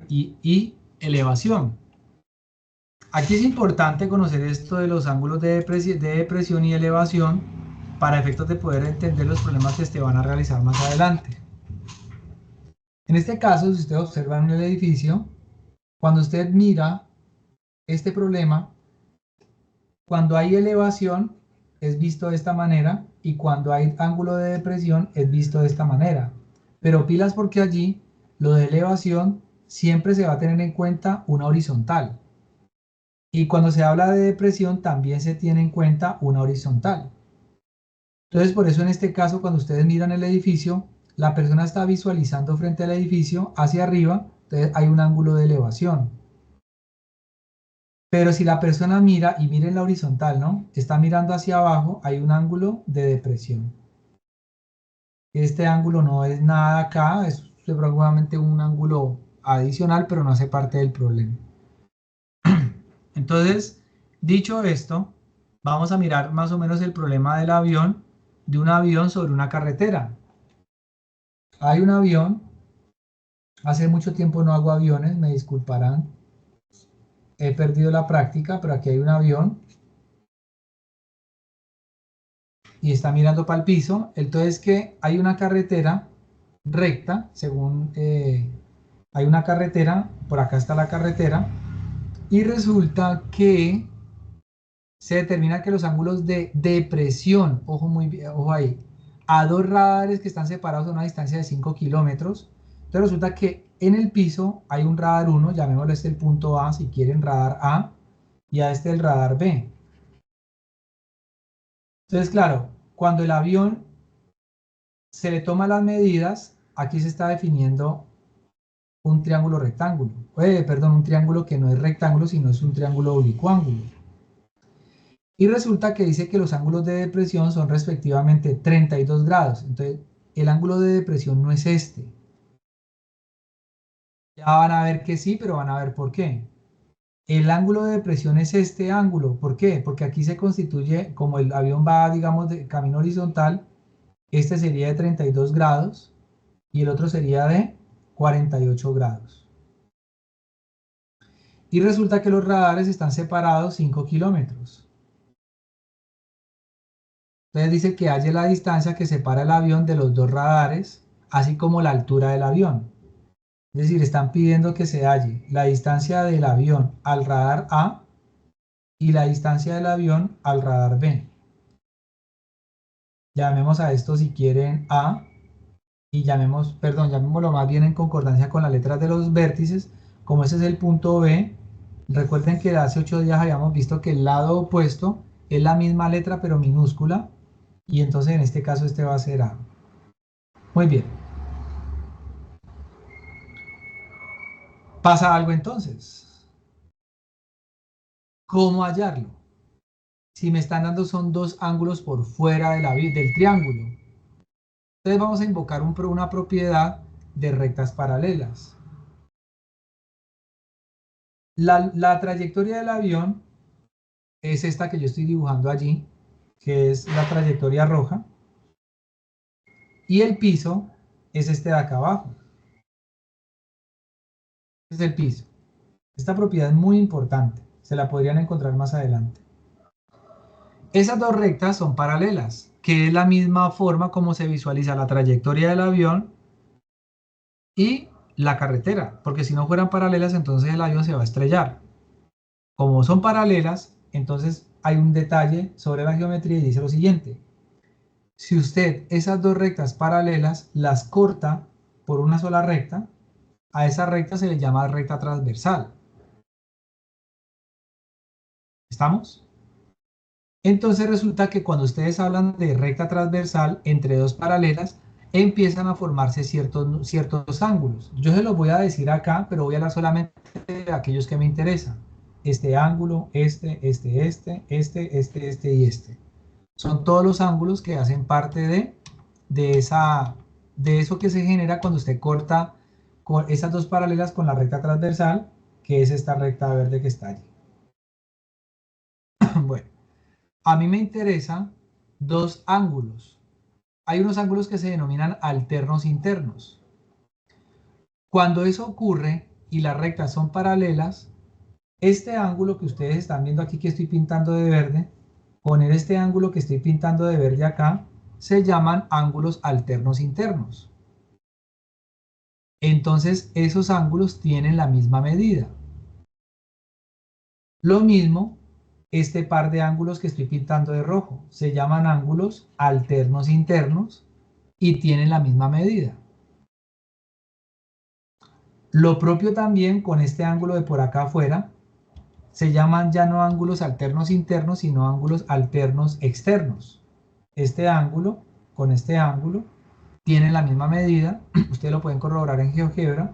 y elevación. Aquí es importante conocer esto de los ángulos de depresión y elevación para efectos de poder entender los problemas que se van a realizar más adelante. En este caso, si ustedes observan en el edificio, cuando usted mira este problema, cuando hay elevación es visto de esta manera y cuando hay ángulo de depresión es visto de esta manera. Pero pilas porque allí lo de elevación siempre se va a tener en cuenta una horizontal. Y cuando se habla de depresión también se tiene en cuenta una horizontal. Entonces por eso en este caso cuando ustedes miran el edificio, la persona está visualizando frente al edificio hacia arriba, entonces hay un ángulo de elevación. Pero si la persona mira, y miren la horizontal, ¿no? Está mirando hacia abajo, hay un ángulo de depresión. Este ángulo no es nada acá, es probablemente un ángulo adicional, pero no hace parte del problema. Entonces, dicho esto, vamos a mirar más o menos el problema del avión, de un avión sobre una carretera. Hay un avión, hace mucho tiempo no hago aviones, me disculparán, he perdido la práctica, pero aquí hay un avión y está mirando para el piso. Entonces que hay una carretera recta, según hay una carretera, por acá está la carretera, y resulta que se determina que los ángulos de depresión, ojo ahí, a dos radares que están separados a una distancia de 5 kilómetros. Entonces resulta que en el piso hay un radar 1, llamémosle este el punto A, si quieren radar A, y a este el radar B. Entonces, claro, cuando el avión se le toma las medidas, aquí se está definiendo un triángulo rectángulo. Perdón, un triángulo que no es rectángulo, sino es un triángulo oblicuángulo. Y resulta que dice que los ángulos de depresión son respectivamente 32 grados. Entonces, el ángulo de depresión no es este. Ya van a ver que sí, pero van a ver por qué. El ángulo de depresión es este ángulo. ¿Por qué? Porque aquí se constituye, como el avión va, digamos, de camino horizontal, este sería de 32 grados y el otro sería de 48 grados. Y resulta que los radares están separados 5 kilómetros. Entonces dice que halle la distancia que separa el avión de los dos radares, así como la altura del avión. Es decir, están pidiendo que se halle la distancia del avión al radar A y la distancia del avión al radar B. Llamemos a esto si quieren A y llamémoslo más bien en concordancia con las letras de los vértices, como ese es el punto B. Recuerden que hace 8 días habíamos visto que el lado opuesto es la misma letra pero minúscula y entonces en este caso este va a ser A. Muy bien. Pasa algo entonces. ¿Cómo hallarlo? Si me están dando son dos ángulos por fuera del triángulo. Entonces vamos a invocar una propiedad de rectas paralelas. La trayectoria del avión es esta que yo estoy dibujando allí, que es la trayectoria roja. Y el piso es este de acá abajo. Este es el piso. Esta propiedad es muy importante. Se la podrían encontrar más adelante. Esas dos rectas son paralelas, que es la misma forma como se visualiza la trayectoria del avión y la carretera, porque si no fueran paralelas, entonces el avión se va a estrellar. Como son paralelas, entonces hay un detalle sobre la geometría y dice lo siguiente. Si usted esas dos rectas paralelas las corta por una sola recta, a esa recta se le llama recta transversal. ¿Estamos? Entonces resulta que cuando ustedes hablan de recta transversal entre dos paralelas, empiezan a formarse ciertos ángulos. Yo se los voy a decir acá, pero voy a hablar solamente de aquellos que me interesan. Este ángulo, este y este. Son todos los ángulos que hacen parte de eso que se genera cuando usted corta con esas dos paralelas con la recta transversal, que es esta recta verde que está allí. Bueno. A mí me interesan dos ángulos. Hay unos ángulos que se denominan alternos internos. Cuando eso ocurre, y las rectas son paralelas, este ángulo que ustedes están viendo aquí que estoy pintando de verde, con este ángulo que estoy pintando de verde acá, se llaman ángulos alternos internos. Entonces esos ángulos tienen la misma medida. Lo mismo, este par de ángulos que estoy pintando de rojo, se llaman ángulos alternos internos y tienen la misma medida. Lo propio también con este ángulo de por acá afuera, se llaman ya no ángulos alternos internos, sino ángulos alternos externos. Este ángulo con este ángulo tienen la misma medida, ustedes lo pueden corroborar en GeoGebra,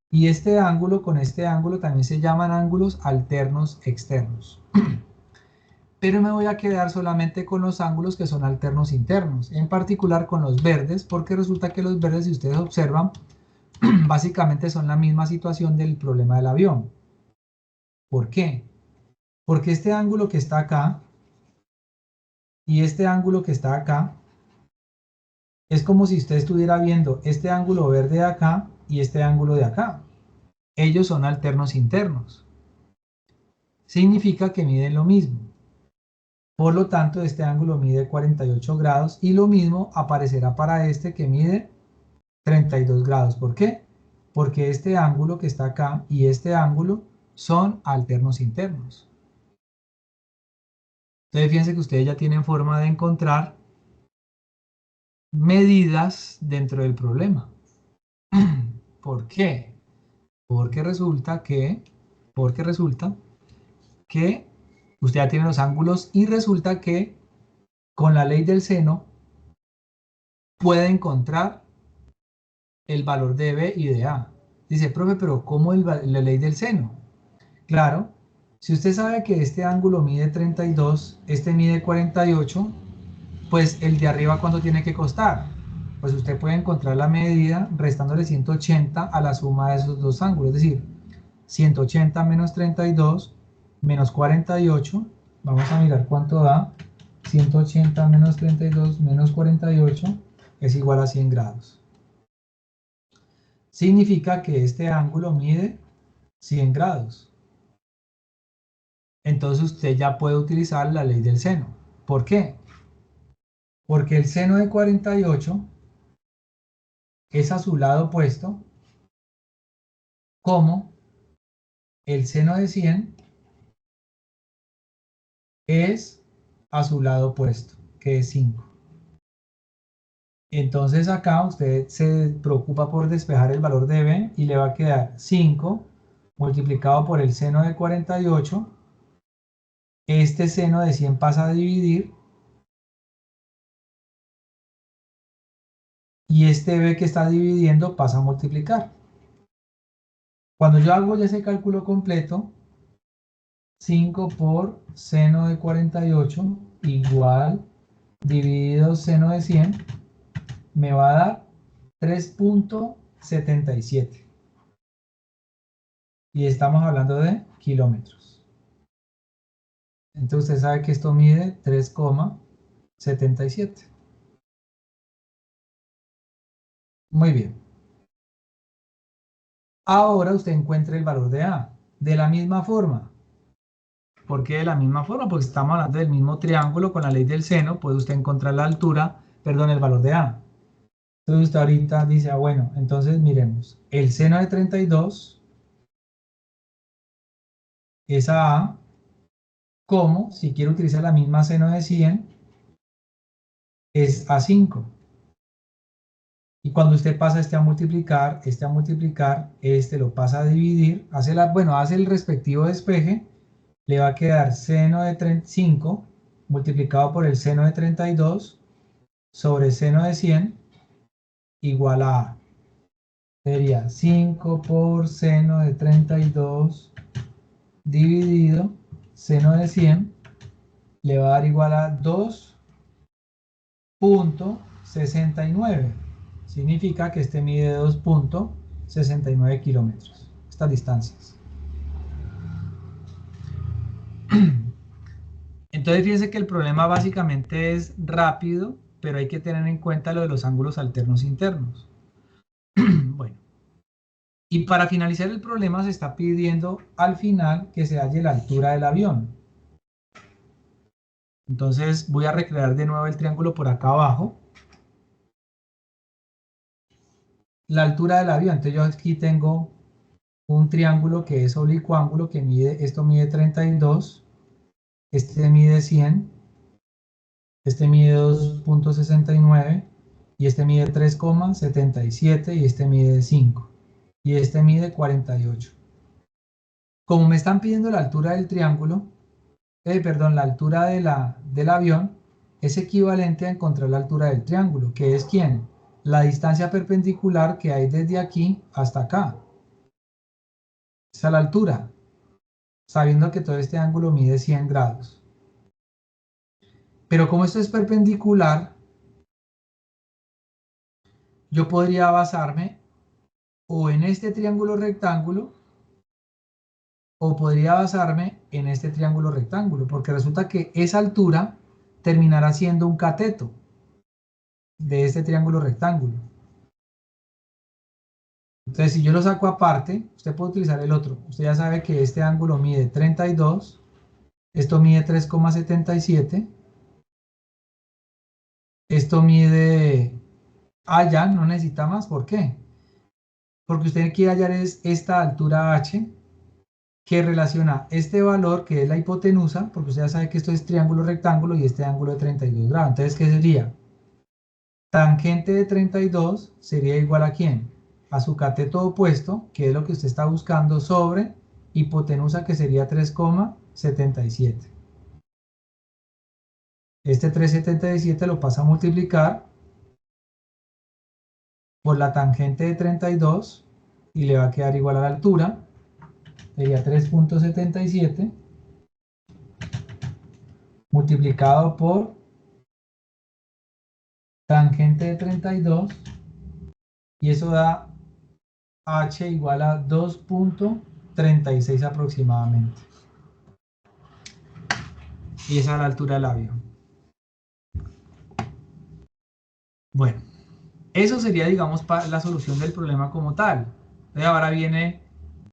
y este ángulo con este ángulo también se llaman ángulos alternos externos. Pero me voy a quedar solamente con los ángulos que son alternos internos, en particular con los verdes, porque resulta que los verdes, si ustedes observan, básicamente son la misma situación del problema del avión. ¿Por qué? Porque este ángulo que está acá y este ángulo que está acá es como si usted estuviera viendo este ángulo verde de acá y este ángulo de acá. Ellos son alternos internos. Significa que miden lo mismo. Por lo tanto, este ángulo mide 48 grados y lo mismo aparecerá para este que mide 32 grados. ¿Por qué? Porque este ángulo que está acá y este ángulo son alternos internos. Entonces fíjense que ustedes ya tienen forma de encontrar medidas dentro del problema. ¿Por qué? Porque resulta que usted ya tiene los ángulos y resulta que con la ley del seno puede encontrar el valor de B y de A. Dice, profe, pero ¿cómo la ley del seno? Claro, si usted sabe que este ángulo mide 32, este mide 48, pues el de arriba ¿cuánto tiene que costar? Pues usted puede encontrar la medida restándole 180 a la suma de esos dos ángulos, es decir, 180 menos 32 menos 48, vamos a mirar cuánto da, 180 menos 32 menos 48 es igual a 100 grados. Significa que este ángulo mide 100 grados. Entonces usted ya puede utilizar la ley del seno. ¿Por qué? Porque el seno de 48 es a su lado opuesto, como el seno de 100 es a su lado opuesto, que es 5. Entonces acá usted se preocupa por despejar el valor de B y le va a quedar 5 multiplicado por el seno de 48. Este seno de 100 pasa a dividir y este B que está dividiendo pasa a multiplicar. Cuando yo hago ya ese cálculo completo, 5 por seno de 48 igual dividido seno de 100 me va a dar 3.77. Y estamos hablando de kilómetros. Entonces usted sabe que esto mide 3,77. Muy bien. Ahora usted encuentra el valor de A. De la misma forma. ¿Por qué de la misma forma? Porque estamos hablando del mismo triángulo con la ley del seno. Puede usted encontrar la altura, perdón, el valor de A. Entonces usted ahorita dice, bueno, entonces miremos. El seno de 32 es a A, como si quiero utilizar la misma seno de 100, es a 5. Y cuando usted pasa este a multiplicar, este lo pasa a dividir, hace el respectivo despeje, le va a quedar seno de 35 multiplicado por el seno de 32 sobre seno de 100 igual a A. Sería 5 por seno de 32 dividido seno de 100 le va a dar igual a 2.69. Significa que este mide 2.69 kilómetros, estas distancias. Entonces fíjense que el problema básicamente es rápido, pero hay que tener en cuenta lo de los ángulos alternos internos. Bueno, Y para finalizar el problema se está pidiendo al final que se halle la altura del avión. Entonces voy a recrear de nuevo el triángulo por acá abajo. La altura del avión. Entonces yo aquí tengo un triángulo que es oblicuo ángulo que mide, esto mide 32, este mide 100, este mide 2.69 y este mide 3,77 y este mide 5 y este mide 48. Como me están pidiendo la altura del triángulo, la altura del avión, es equivalente a encontrar la altura del triángulo, que es ¿quién? La distancia perpendicular que hay desde aquí hasta acá. Esa es la altura, sabiendo que todo este ángulo mide 100 grados. Pero como esto es perpendicular, yo podría basarme o en este triángulo rectángulo o podría basarme en este triángulo rectángulo, porque resulta que esa altura terminará siendo un cateto de este triángulo rectángulo. Entonces, si yo lo saco aparte, usted puede utilizar el otro. Usted ya sabe que este ángulo mide 32, esto mide 3,77, esto mide... Ah, ya, no necesita más. ¿Por qué? Porque usted quiere hallar es esta altura h que relaciona este valor, que es la hipotenusa, porque usted ya sabe que esto es triángulo rectángulo y este ángulo de 32 grados. Entonces, ¿qué sería? Tangente de 32 sería igual ¿a quién? A su cateto opuesto, que es lo que usted está buscando, sobre hipotenusa, que sería 3,77. Este 3,77 lo pasa a multiplicar por la tangente de 32 y le va a quedar igual a la altura. Sería 3,77 multiplicado por tangente de 32 y eso da h igual a 2,36 aproximadamente. Y esa es la altura del avión. Bueno, eso sería, digamos, la solución del problema como tal. Entonces ahora viene,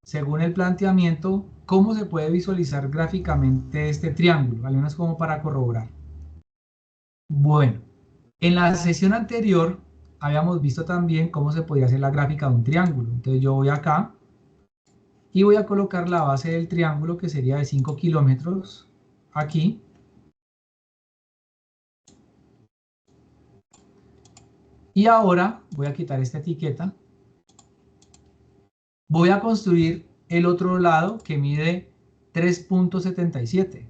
según el planteamiento, cómo se puede visualizar gráficamente este triángulo, al menos como para corroborar. Bueno, en la sesión anterior habíamos visto también cómo se podía hacer la gráfica de un triángulo. Entonces yo voy acá y voy a colocar la base del triángulo, que sería de 5 kilómetros, aquí. Y ahora voy a quitar esta etiqueta. Voy a construir el otro lado que mide 3,77.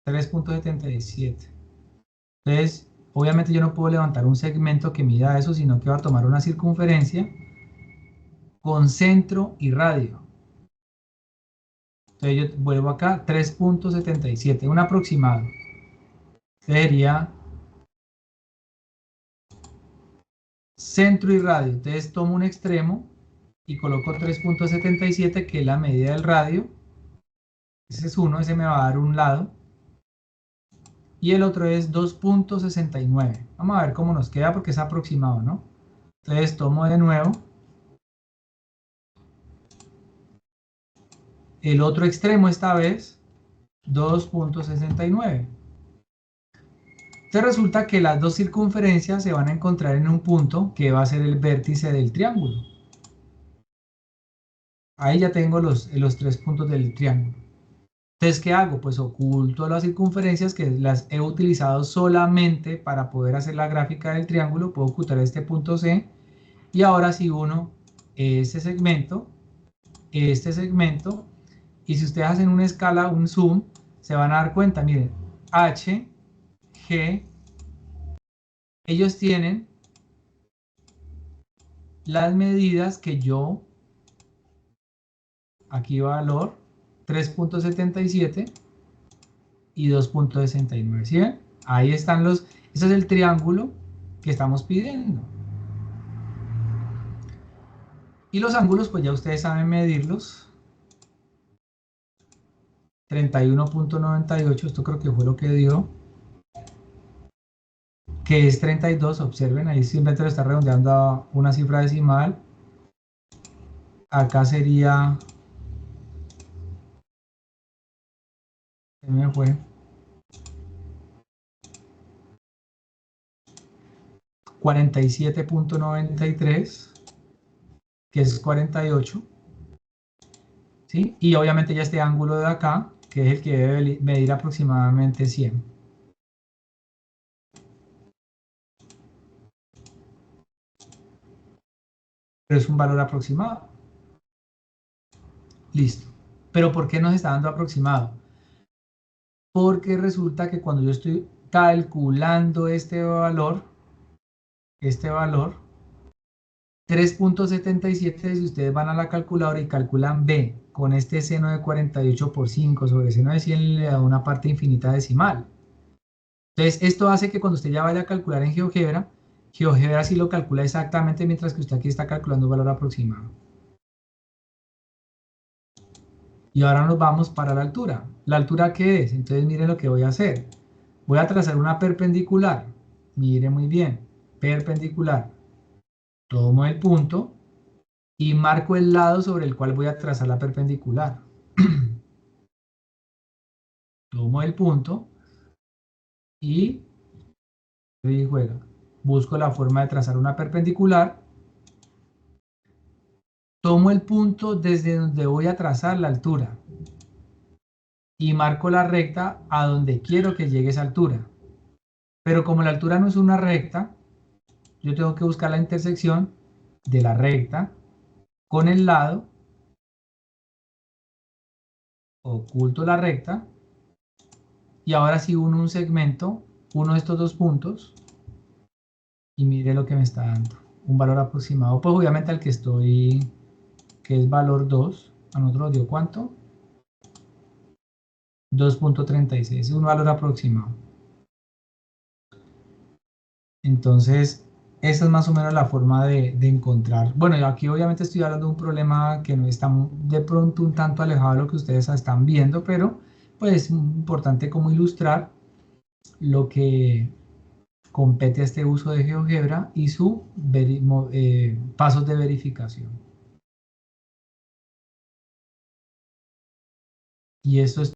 3,77. Entonces, obviamente yo no puedo levantar un segmento que mida eso, sino que voy a tomar una circunferencia con centro y radio. Entonces yo vuelvo acá, 3,77, un aproximado. Sería centro y radio. Entonces tomo un extremo y coloco 3,77, que es la medida del radio. Ese es uno, ese me va a dar un lado. Y el otro es 2,69. Vamos a ver cómo nos queda porque es aproximado, ¿no? Entonces tomo de nuevo el otro extremo, esta vez 2,69. Entonces resulta que las dos circunferencias se van a encontrar en un punto que va a ser el vértice del triángulo. Ahí ya tengo los 3 puntos del triángulo. Entonces, ¿qué hago? Pues oculto las circunferencias que las he utilizado solamente para poder hacer la gráfica del triángulo. Puedo ocultar este punto C. Y ahora si uno este segmento, y si ustedes hacen una escala, un zoom, se van a dar cuenta, miren, H, G, ellos tienen las medidas que yo, aquí valor 3,77 y 2,69, ¿sí ven? Ahí están ese es el triángulo que estamos pidiendo. Y los ángulos, pues ya ustedes saben medirlos. 31,98, esto creo que fue lo que dio. Que es 32, observen, ahí simplemente lo está redondeando a una cifra decimal. acá sería, se me fue, 47.93, que es 48, ¿sí? Y obviamente ya este ángulo de acá, que es el que debe medir aproximadamente 100. Pero es un valor aproximado. Listo. Pero ¿por qué nos está dando aproximado? Porque resulta que cuando yo estoy calculando este valor, 3.77, si ustedes van a la calculadora y calculan B con este seno de 48 por 5 sobre seno de 100, le da una parte infinita decimal. Entonces, esto hace que cuando usted ya vaya a calcular en GeoGebra, GeoGebra sí lo calcula exactamente, mientras que usted aquí está calculando un valor aproximado. Y ahora nos vamos para la altura. ¿La altura qué es? Entonces, miren lo que voy a hacer. Voy a trazar una perpendicular. Mire muy bien. Perpendicular. Tomo el punto y marco el lado sobre el cual voy a trazar la perpendicular. Tomo el punto y juega. Busco la forma de trazar una perpendicular. Tomo el punto desde donde voy a trazar la altura y marco la recta a donde quiero que llegue esa altura. Pero como la altura no es una recta, yo tengo que buscar la intersección de la recta con el lado, oculto la recta, y ahora sí uno un segmento, uno de estos dos puntos, y mire lo que me está dando. Un valor aproximado, pues obviamente al que estoy, que es valor 2, a nosotros dio ¿cuánto? 2.36, es un valor aproximado. Entonces, esa es más o menos la forma de encontrar. Bueno, yo aquí obviamente estoy hablando de un problema que no está de pronto un tanto alejado de lo que ustedes están viendo, pero pues es importante como ilustrar lo que compete a este uso de GeoGebra y sus pasos de verificación. Y esto es